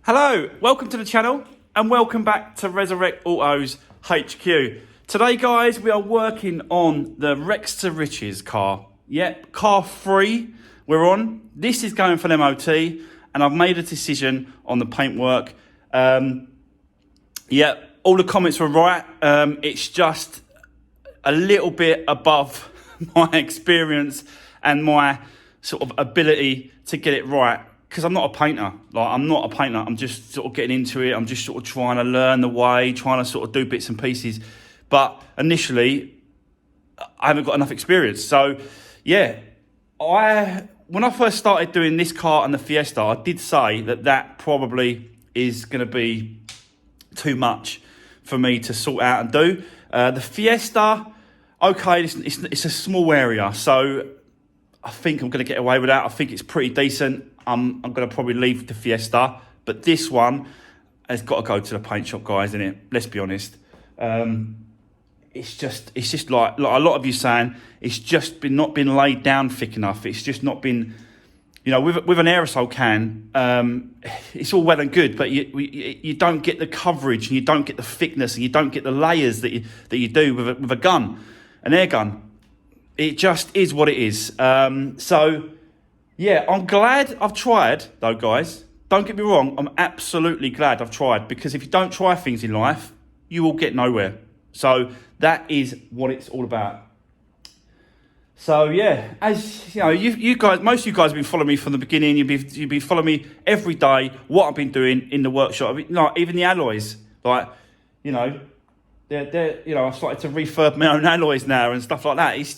Hello, welcome to the channel and welcome back to Resurwreck Autos HQ. Today guys, we are working on the Rex to Riches car. Yep, car 3 we're on. This is going for an MOT and I've made a decision on the paintwork. Yep, all the comments were right. It's just a little bit above my experience and my sort of ability to get it right. Because I'm not a painter. I'm not a painter. I'm just sort of getting into it. I'm just sort of trying to learn the way, trying to sort of do bits and pieces. But initially, I haven't got enough experience. So, yeah, when I first started doing this car and the Fiesta, I did say that probably is going to be too much for me to sort out and do. The Fiesta, okay, it's a small area. So I think I'm going to get away with that. I think it's pretty decent. I'm going to probably leave the Fiesta, but this one has got to go to the paint shop, guys, isn't it? Let's be honest. It's just like a lot of you saying, it's just not been laid down thick enough. It's just not been, you know, with an aerosol can, it's all well and good, but you don't get the coverage and you don't get the thickness and you don't get the layers that you do with a gun, an air gun. It just is what it is. So. Yeah, I'm glad I've tried, though, guys. Don't get me wrong, I'm absolutely glad I've tried, because if you don't try things in life, you will get nowhere. So that is what it's all about. So yeah, as you know, you guys, most of you guys have been following me from the beginning. You've been following me every day, what I've been doing in the workshop. I mean, like, even the alloys, like, you know, I've started to refurb my own alloys now and stuff like that. It's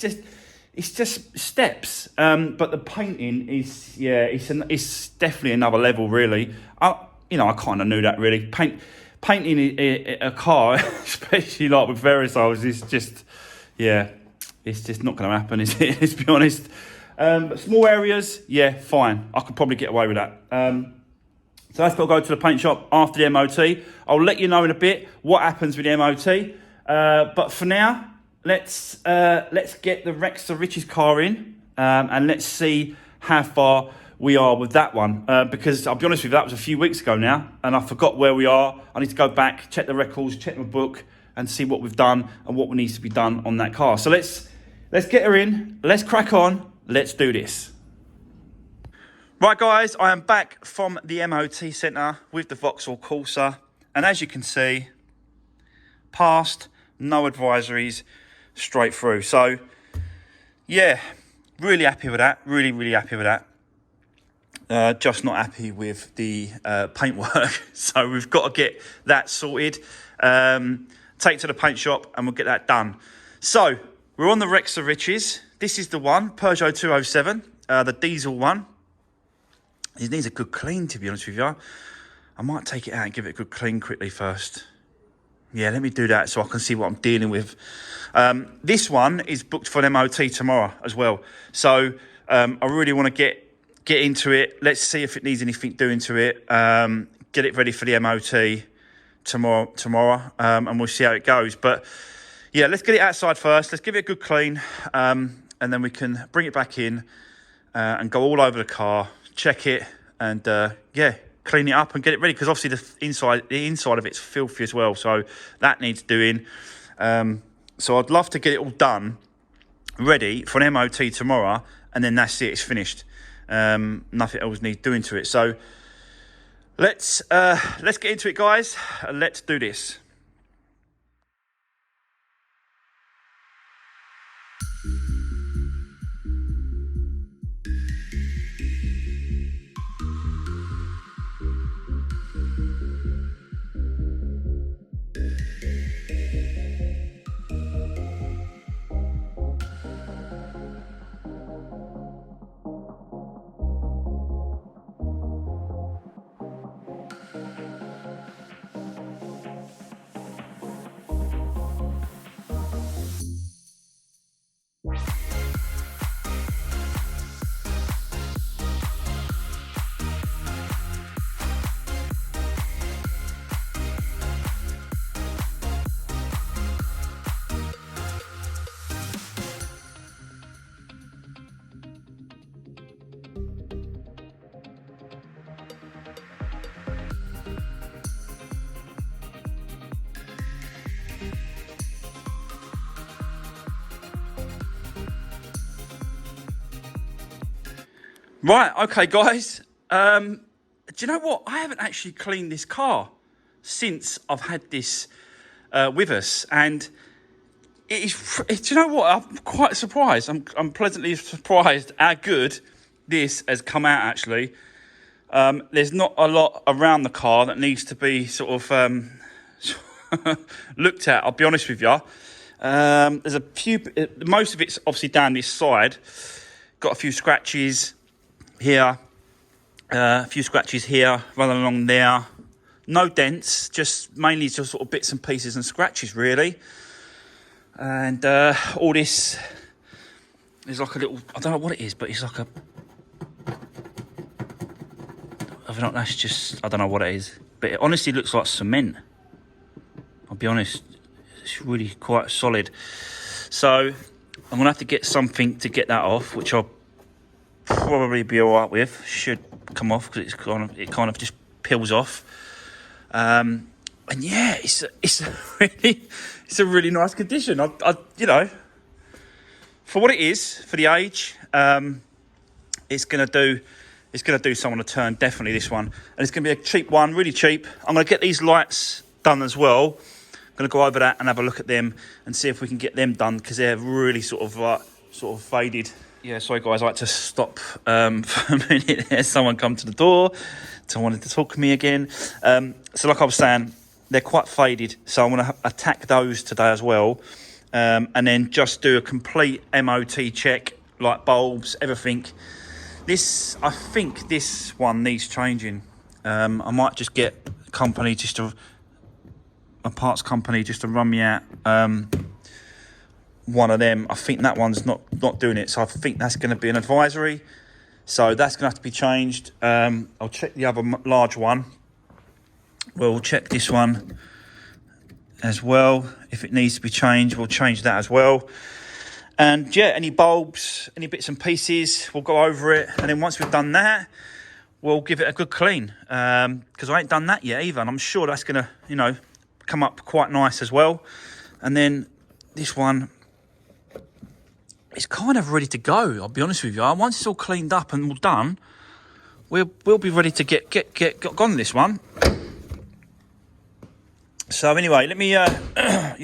just steps, but the painting is, yeah, it's definitely another level, really. I kind of knew that, really. Painting a car, especially like with aerosols, is just, yeah, it's just not going to happen, is it? Let's be honest. But small areas, yeah, fine. I could probably get away with that. So that's got to go to the paint shop after the MOT. I'll let you know in a bit what happens with the MOT. But for now, let's get the Rex to Riches car in, and let's see how far we are with that one. Because I'll be honest with you, that was a few weeks ago now, and I forgot where we are. I need to go back, check the records, check my book, and see what we've done and what needs to be done on that car. So let's get her in. Let's crack on. Let's do this. Right, guys, I am back from the MOT centre with the Vauxhall Corsa, and as you can see, passed, no advisories. Straight through. So yeah, really happy with that. Really happy with that. Just not happy with the paintwork. So we've got to get that sorted. Take to the paint shop and we'll get that done. So we're on the Rex to Riches. This is the one, Peugeot 207, the diesel one. It needs a good clean, to be honest with you. I might take it out and give it a good clean quickly first. Yeah, let me do that so I can see what I'm dealing with. This one is booked for an MOT tomorrow as well. So I really want to get into it. Let's see if it needs anything doing to it. Get it ready for the MOT tomorrow, and we'll see how it goes. But yeah, let's get it outside first. Let's give it a good clean, and then we can bring it back in and go all over the car, check it, and yeah, clean it up and get it ready, because obviously the inside of it's filthy as well, so that needs doing. So I'd love to get it all done, ready for an MOT tomorrow, and then that's it, it's finished. Nothing else needs doing to it. So let's get into it, guys. Let's do this. Right, okay, guys. Do you know what? I haven't actually cleaned this car since I've had this with us, and it is. Do you know what? I'm quite surprised. I'm pleasantly surprised how good this has come out. Actually, there's not a lot around the car that needs to be sort of looked at. I'll be honest with you. There's a few. Most of it's obviously down this side. Got a few scratches here. A few scratches here, running along there. No dents, just mainly just sort of bits and pieces and scratches, really. And all this is like a little, I don't know what it is, but it's like a, I don't know, that's just, I don't know what it is. But it honestly looks like cement. I'll be honest, it's really quite solid. So I'm going to have to get something to get that off, which I'll probably be all right with. Should come off because it kind of just peels off. And yeah, it's a really nice condition. I you know, for what it is, for the age, it's gonna do someone a turn, definitely this one, and it's gonna be a cheap one, really cheap. I'm gonna get these lights done as well. I'm gonna go over that and have a look at them and see if we can get them done because they're really sort of faded. Yeah, sorry guys, I had to stop for a minute there. Someone come to the door. Someone wanted to talk to me again. So like I was saying, they're quite faded. So I'm going to attack those today as well. And then just do a complete MOT check, like bulbs, everything. I think this one needs changing. I might just get a parts company just to run me out. One of them, I think that one's not doing it, so I think that's going to be an advisory, so that's going to have to be changed. I'll check the other large one. We'll check this one as well. If it needs to be changed, we'll change that as well. And yeah, any bulbs, any bits and pieces, we'll go over it, and then once we've done that, we'll give it a good clean, because I ain't done that yet either, and I'm sure that's going to, you know, come up quite nice as well. And then this one, it's kind of ready to go, I'll be honest with you. Once it's all cleaned up and all done, we'll be ready to get on this one. So anyway, let me let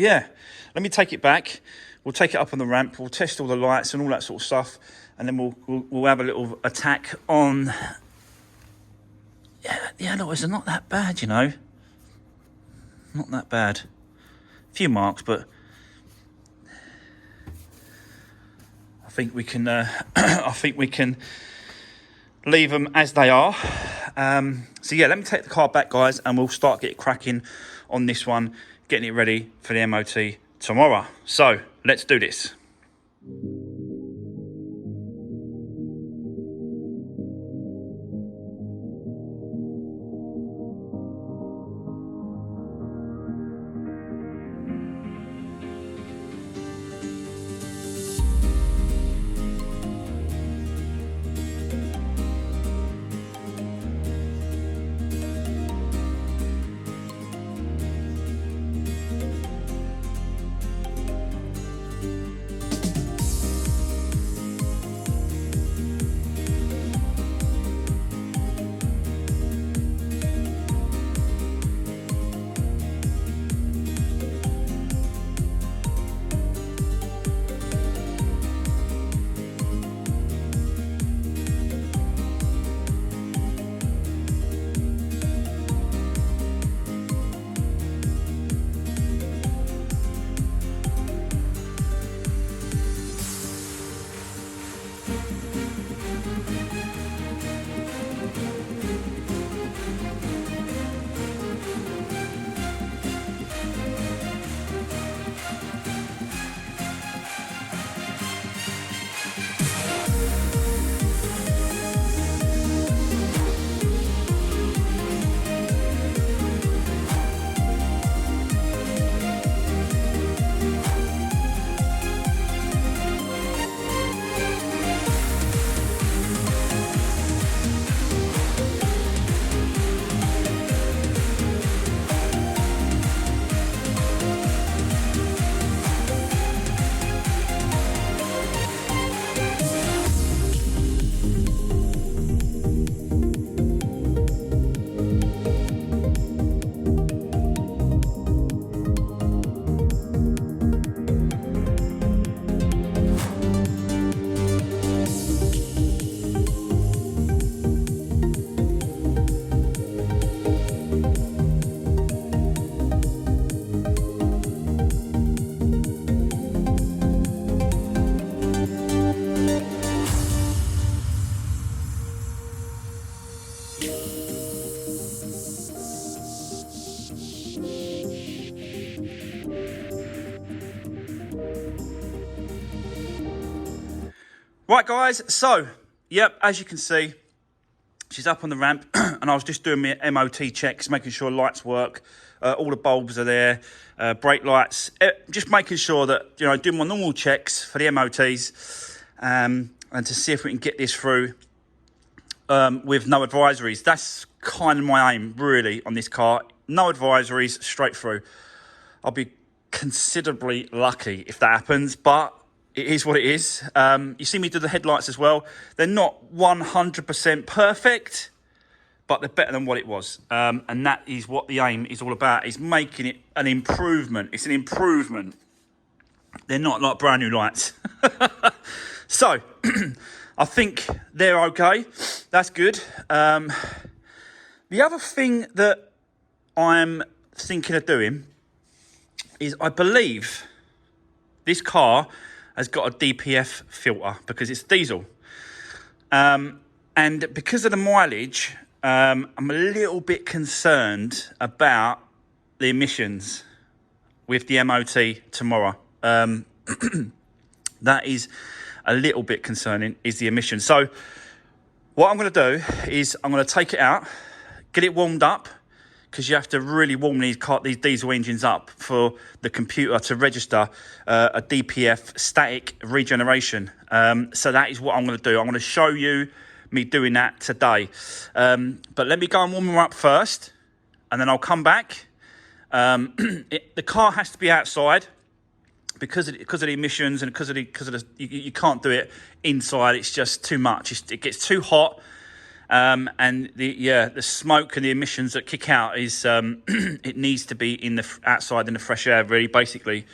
me take it back. We'll take it up on the ramp. We'll test all the lights and all that sort of stuff, and then we'll have a little attack on. Yeah, no, it's not that bad, you know. Not that bad. A few marks, but I think we can. I think we can leave them as they are. So yeah, let me take the car back, guys, and we'll start getting cracking on this one, getting it ready for the MOT tomorrow. So let's do this. Right, guys, so, yep, as you can see, she's up on the ramp, and I was just doing my MOT checks, making sure lights work, all the bulbs are there, brake lights, just making sure that, you know, doing my normal checks for the MOTs, and to see if we can get this through with no advisories. That's kind of my aim, really, on this car. No advisories, straight through. I'll be considerably lucky if that happens, but it is what it is. You see me do the headlights as well. They're not 100% perfect, but they're better than what it was. And that is what the aim is all about, is making it an improvement. It's an improvement. They're not like brand new lights. So, I think they're okay. That's good. The other thing that I'm thinking of doing is, I believe this car has got a DPF filter because it's diesel. And because of the mileage, I'm a little bit concerned about the emissions with the MOT tomorrow. That is a little bit concerning, is the emissions. So what I'm going to do is I'm going to take it out, get it warmed up, because you have to really warm these diesel engines up for the computer to register a DPF, static regeneration. So that is what I'm going to do. I'm going to show you me doing that today. But let me go and warm them up first, and then I'll come back. The car has to be outside because of the emissions, and because of the you can't do it inside. It's just too much. It gets too hot. And the smoke and the emissions that kick out is it needs to be outside in the fresh air, really, basically.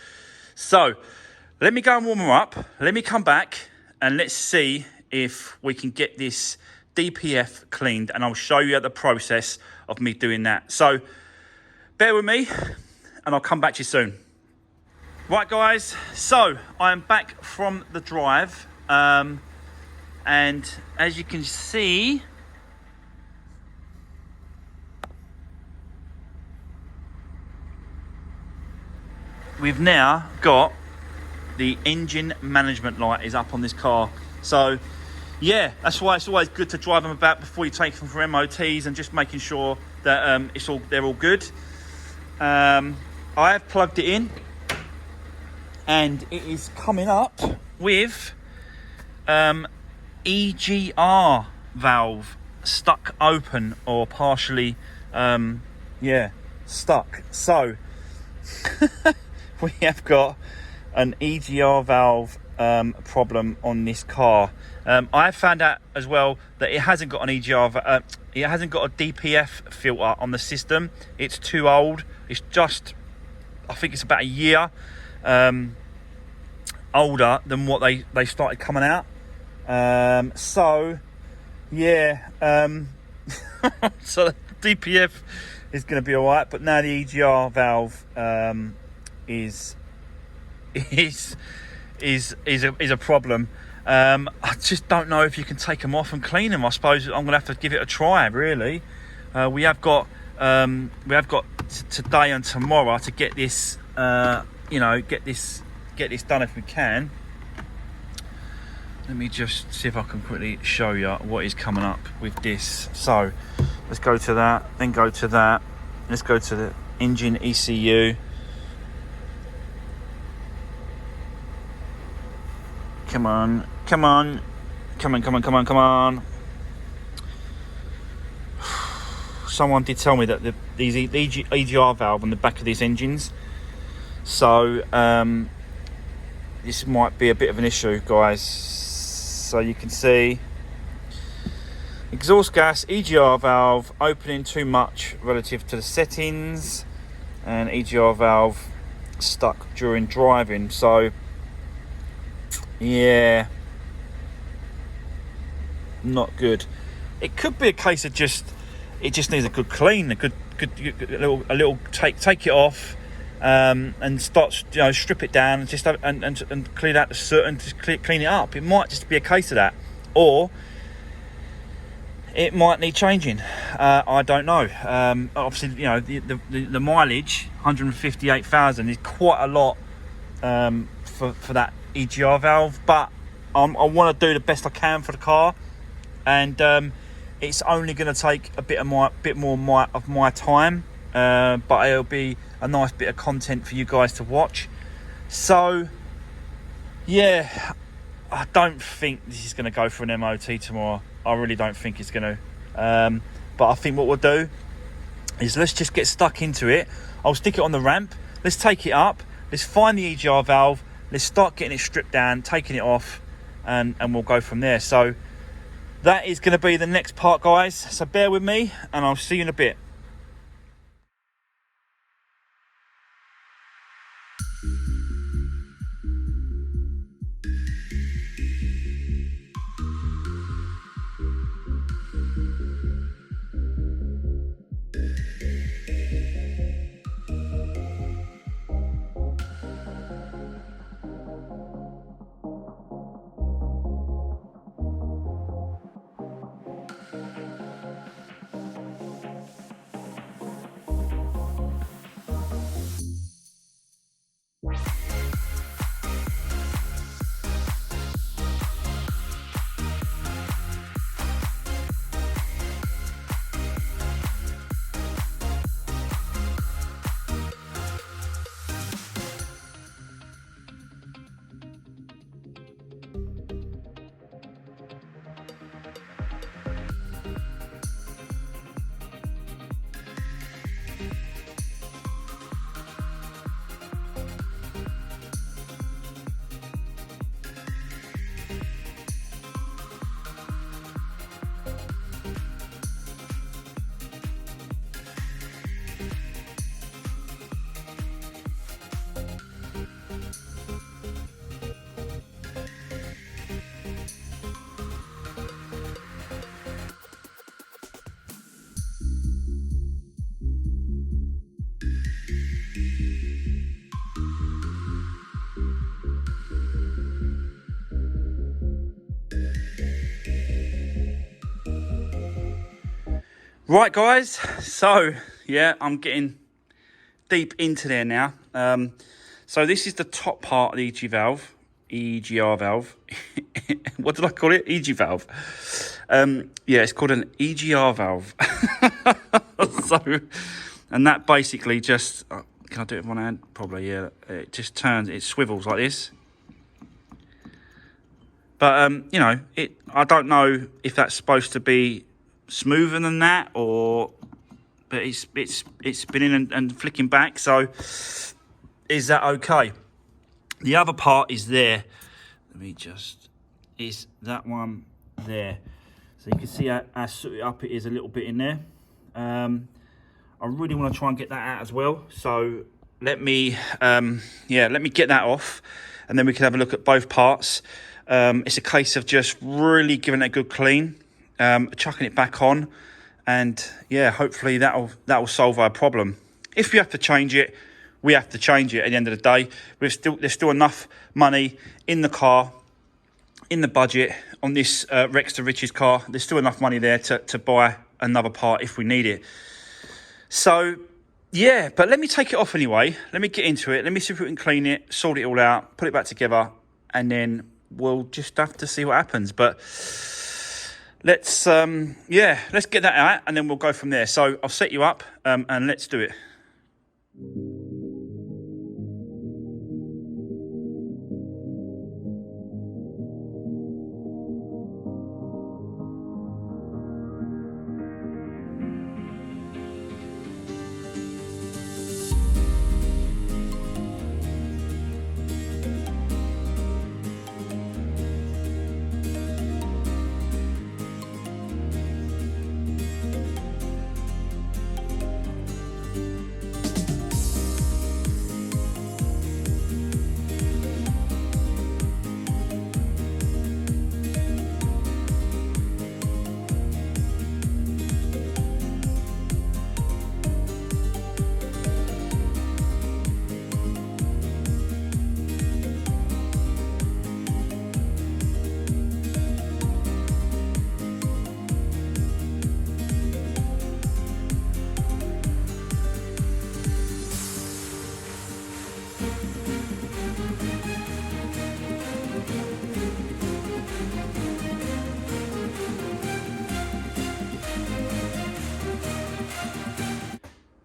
So let me go and warm them up. Let me come back and let's see if we can get this DPF cleaned, and I'll show you the process of me doing that. So bear with me, and I'll come back to you soon. Right, guys. So I am back from the drive, and as you can see, we've now got the engine management light is up on this car. So yeah, that's why it's always good to drive them about before you take them for MOTs, and just making sure that they're all good. I have plugged it in, and it is coming up with EGR valve stuck open, or partially stuck. So we have got an EGR valve problem on this car. I found out as well that it hasn't got an EGR, it hasn't got a DPF filter on the system. It's too old. It's just, I think it's about a year older than what they started coming out. So yeah, so the DPF is going to be all right, but now the EGR valve is a problem. I just don't know if you can take them off and clean them. I suppose I'm going to have to give it a try, really. We have got today and tomorrow to get this, get this done if we can. Let me just see if I can quickly show you what is coming up with this. So let's go to that, then go to that. Let's go to the engine ECU. Come on. Someone did tell me that the EGR valve on the back of these engines. So this might be a bit of an issue, guys. So you can see exhaust gas, EGR valve opening too much relative to the settings, and EGR valve stuck during driving. So yeah, not good. It could be a case of it just needs a good clean, a little take it off, and start, strip it down and just and clean out the soot and just clean it up. It might just be a case of that, or it might need changing. I don't know. Obviously, the mileage, 158,000, is quite a lot for that EGR valve, but I want to do the best I can for the car, and it's only going to take a bit more of my time, but it'll be a nice bit of content for you guys to watch. So yeah, I don't think this is going to go for an MOT tomorrow. I really don't think it's going to. But I think what we'll do is let's just get stuck into it. I'll stick it on the ramp. Let's take it up. Let's find the EGR valve. Let's start getting it stripped down, taking it off, and we'll go from there. So that is going to be the next part, guys. So bear with me, and I'll see you in a bit. Right, guys, so yeah, I'm getting deep into there now. So this is the top part of the EGR valve. What did I call it? EG valve. Yeah, it's called an EGR valve. So, and that basically just, can I do it with one hand? Probably, yeah. It just turns, it swivels like this. But, you know, I don't know if that's supposed to be smoother than that, or but it's spinning and flicking back. So is that okay? The other part is there. Let me just, is that one there. So you can see how sooted up it is a little bit in there. I really want to try and get that out as well. So let me get that off, and then we can have a look at both parts. It's a case of just really giving it a good clean. Chucking it back on, and yeah, hopefully that'll solve our problem. If we have to change it, we have to change it. At the end of the day, there's still enough money in the car, in the budget on this Rex to Riches car. There's still enough money there to buy another part if we need it. So yeah, but let me take it off anyway. Let me get into it. Let me see if we can clean it, sort it all out, put it back together, and then we'll just have to see what happens. But let's get that out, and then we'll go from there. So I'll set you up, and let's do it.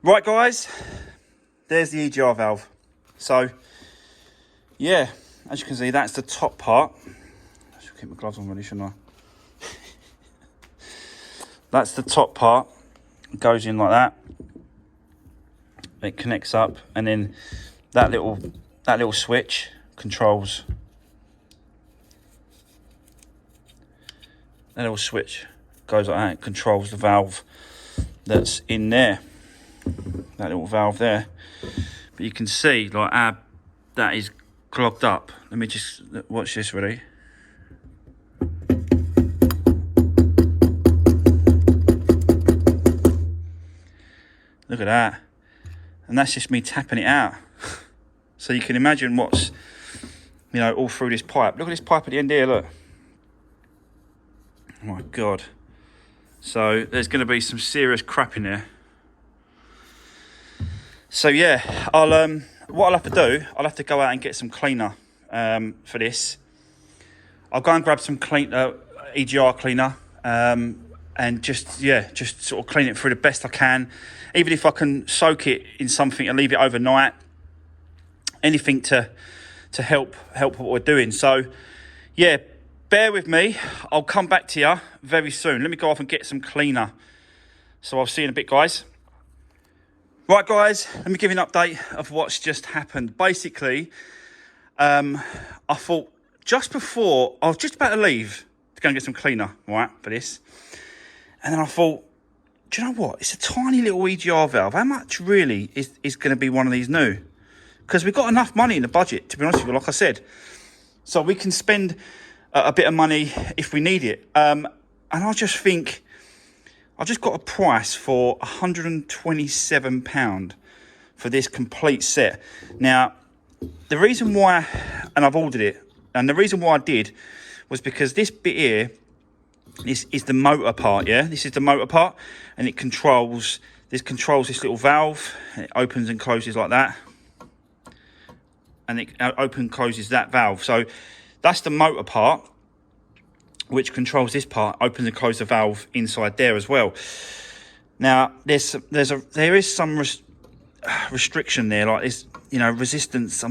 Right, guys, there's the EGR valve. So, yeah, as you can see, that's the top part. I should keep my gloves on really, shouldn't I? That's the top part. It goes in like that. It connects up, and then that little switch controls. That little switch goes like that. It controls the valve that's in there. That little valve there. But you can see like that is clogged up. Let me just watch this, ready? Look at that. And that's just me tapping it out. So you can imagine what's, you know, all through this pipe. Look at this pipe at the end here, look. Oh my God. So there's going to be some serious crap in there. So yeah, what I'll have to do, I'll have to go out and get some cleaner for this. I'll go and grab some EGR cleaner and just sort of clean it through the best I can. Even if I can soak it in something and leave it overnight, anything to help what we're doing. So yeah, bear with me. I'll come back to you very soon. Let me go off and get some cleaner. So I'll see you in a bit, guys. Right, guys, let me give you an update of what's just happened. Basically, I thought just before, I was just about to leave to go and get some cleaner, right, for this. And then I thought, do you know what? It's a tiny little EGR valve. How much really is going to be one of these new? Because we've got enough money in the budget, to be honest with you, like I said. So we can spend a bit of money if we need it. And I just think, I just got a price for £127 for this complete set. Now, the reason why, and I've ordered it, and the reason why I did was because this bit here, this is the motor part, yeah? This is the motor part, and it controls this little valve. It opens and closes like that. And it opens and closes that valve. So that's the motor part, which controls this part, opens and closes the valve inside there as well. Now, there is some restriction there, like this, you know, resistance.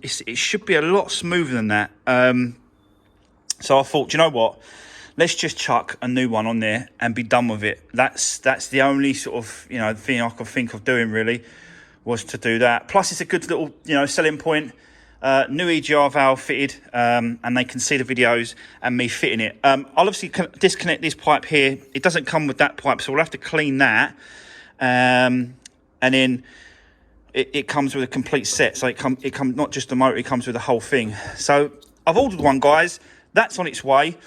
It should be a lot smoother than that. So I thought, do you know what? Let's just chuck a new one on there and be done with it. That's the only sort of, you know, thing I could think of doing really, was to do that. Plus, it's a good little, you know, selling point. New EGR valve fitted, and they can see the videos and me fitting it. I'll obviously disconnect this pipe here. It doesn't come with that pipe, so we'll have to clean that. And then it comes with a complete set. So it comes not just the motor, it comes with the whole thing. So I've ordered one, guys. That's on its way.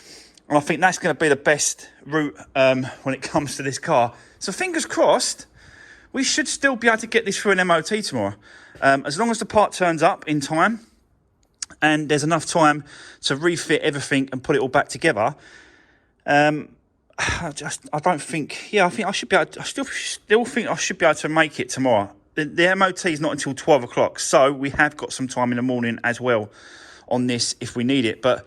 And I think that's going to be the best route when it comes to this car. So fingers crossed, we should still be able to get this through an MOT tomorrow. As long as the part turns up in time and there's enough time to refit everything and put it all back together. I think I should be able to, I still think I should be able to make it tomorrow. The MOT is not until 12 o'clock, so we have got some time in the morning as well on this if we need it. But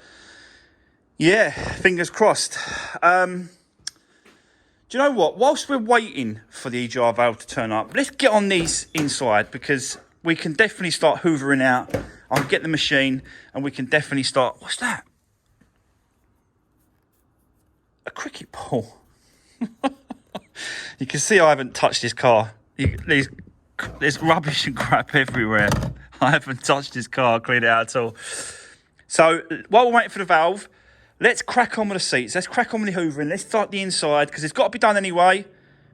yeah, fingers crossed. Do you know what? Whilst we're waiting for the EGR valve to turn up, let's get on these inside, because we can definitely start hoovering out. I'll get the machine and we can definitely start. What's that? A cricket ball. You can see I haven't touched this car. There's rubbish and crap everywhere. I haven't touched this car, cleaned it out at all. So while we're waiting for the valve, let's crack on with the seats. Let's crack on with the hoovering. Let's start the inside, because it's got to be done anyway.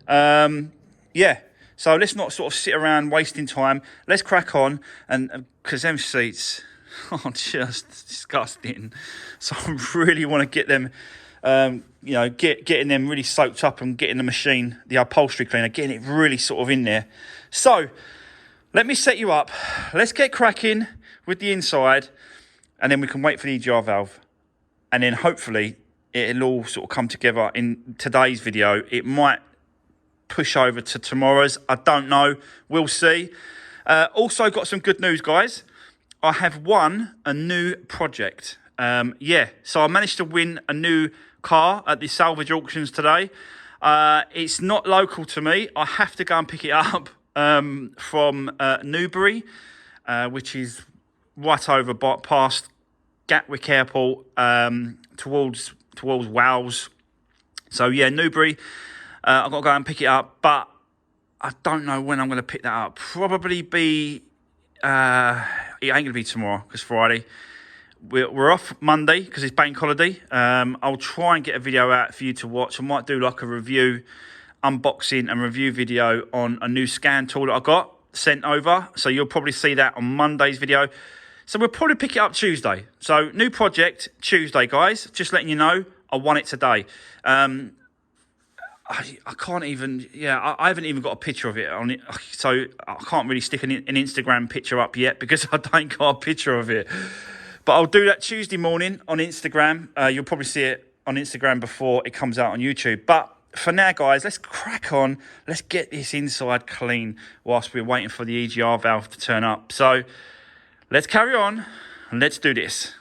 Yeah. So let's not sort of sit around wasting time. Let's crack on, and because them seats are just disgusting. So I really want to get them, you know, getting them really soaked up and getting the machine, the upholstery cleaner, getting it really sort of in there. So let me set you up. Let's get cracking with the inside, and then we can wait for the EGR valve. And then hopefully it'll all sort of come together in today's video. It might push over to tomorrow's. I don't know. We'll see. Also got some good news, guys. I have won a new project. Yeah, so I managed to win a new car at the salvage auctions today. It's not local to me. I have to go and pick it up from Newbury, which is right over past Gatwick Airport, towards Wales. So yeah, Newbury. I've got to go and pick it up, but I don't know when I'm going to pick that up. Probably be it ain't going to be tomorrow because Friday. We're off Monday because it's bank holiday. I'll try and get a video out for you to watch. I might do like a review, unboxing and review video on a new scan tool that I got sent over. So you'll probably see that on Monday's video. So we'll probably pick it up Tuesday. So new project Tuesday, guys. Just letting you know, I won it today. I can't even, I haven't even got a picture of it on it. So I can't really stick an Instagram picture up yet because I don't got a picture of it. But I'll do that Tuesday morning on Instagram. You'll probably see it on Instagram before it comes out on YouTube. But for now, guys, let's crack on. Let's get this inside clean whilst we're waiting for the EGR valve to turn up. So let's carry on and let's do this.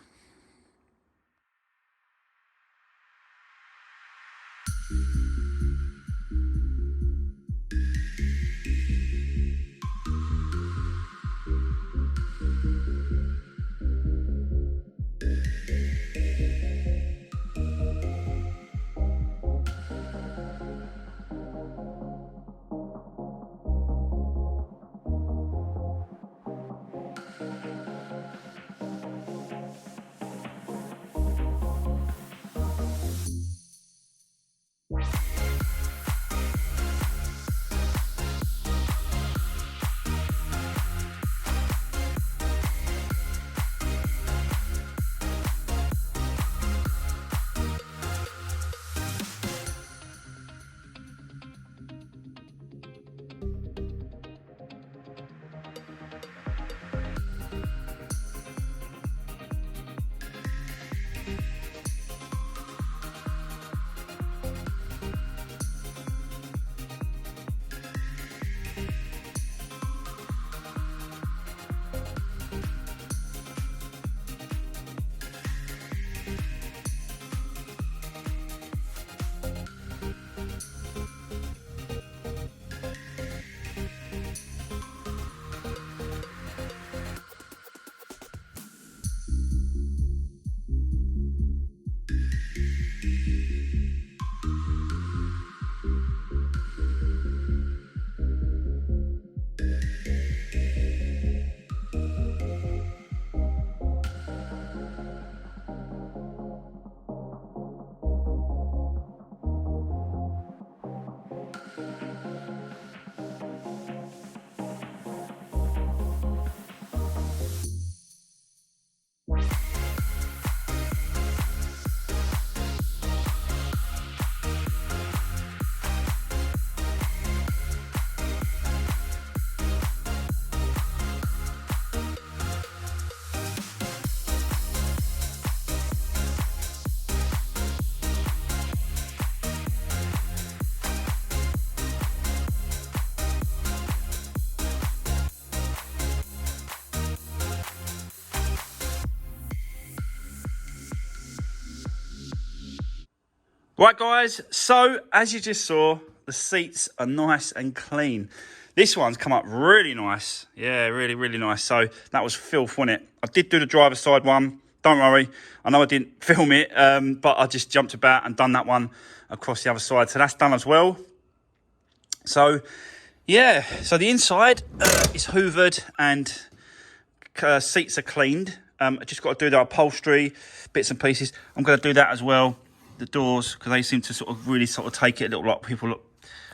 Right, guys, so as you just saw, the seats are nice and clean. This one's come up really nice. Yeah, really, really nice. So that was filth, wasn't it? I did do the driver's side one. Don't worry. I know I didn't film it, but I just jumped about and done that one across the other side. So that's done as well. So, yeah. So the inside is hoovered and seats are cleaned. I just got to do the upholstery, bits and pieces. I'm going to do that as well. The doors, because they seem to sort of really sort of take it a little, like people look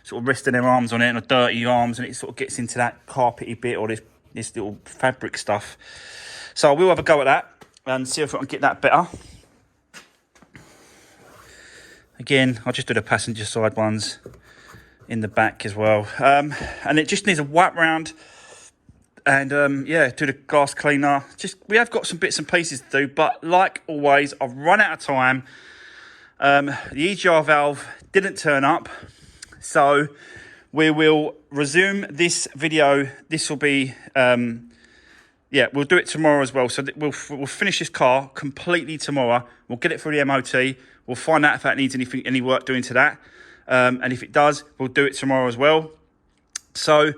sort of resting their arms on it and dirty arms, and it sort of gets into that carpety bit or this little fabric stuff. So we'll have a go at that and see if I can get that better. Again, I'll just do the passenger side ones in the back as well, and it just needs a wipe round and yeah, do the glass cleaner. Just we have got some bits and pieces to do, but like always, I've run out of time. The EGR valve didn't turn up, so we will resume this video. This will be, yeah, we'll do it tomorrow as well. So we'll finish this car completely tomorrow. We'll get it through the MOT. We'll find out if that needs any work doing to that. And if it does, we'll do it tomorrow as well. So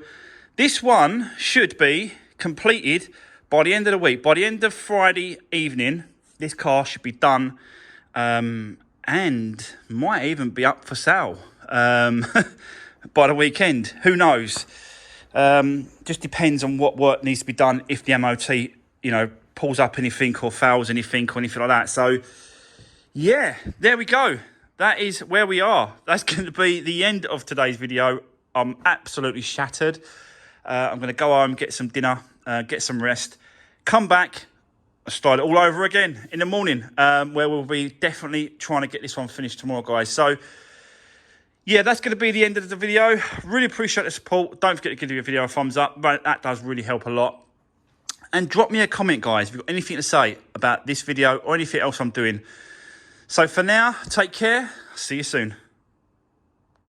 this one should be completed by the end of the week. By the end of Friday evening, this car should be done, and might even be up for sale by the weekend. Who knows? Just depends on what work needs to be done, if the MOT, you know, pulls up anything or fails anything or anything like that. So yeah, there we go. That is where we are. That's going to be the end of today's video. I'm absolutely shattered. I'm going to go home, get some dinner, get some rest, come back, start it all over again in the morning, where we'll be definitely trying to get this one finished tomorrow, guys. So yeah, that's going to be the end of the video. Really appreciate the support. Don't forget to give the video a thumbs up. That does really help a lot. And drop me a comment, guys, if you've got anything to say about this video or anything else I'm doing. So for now, take care. See you soon.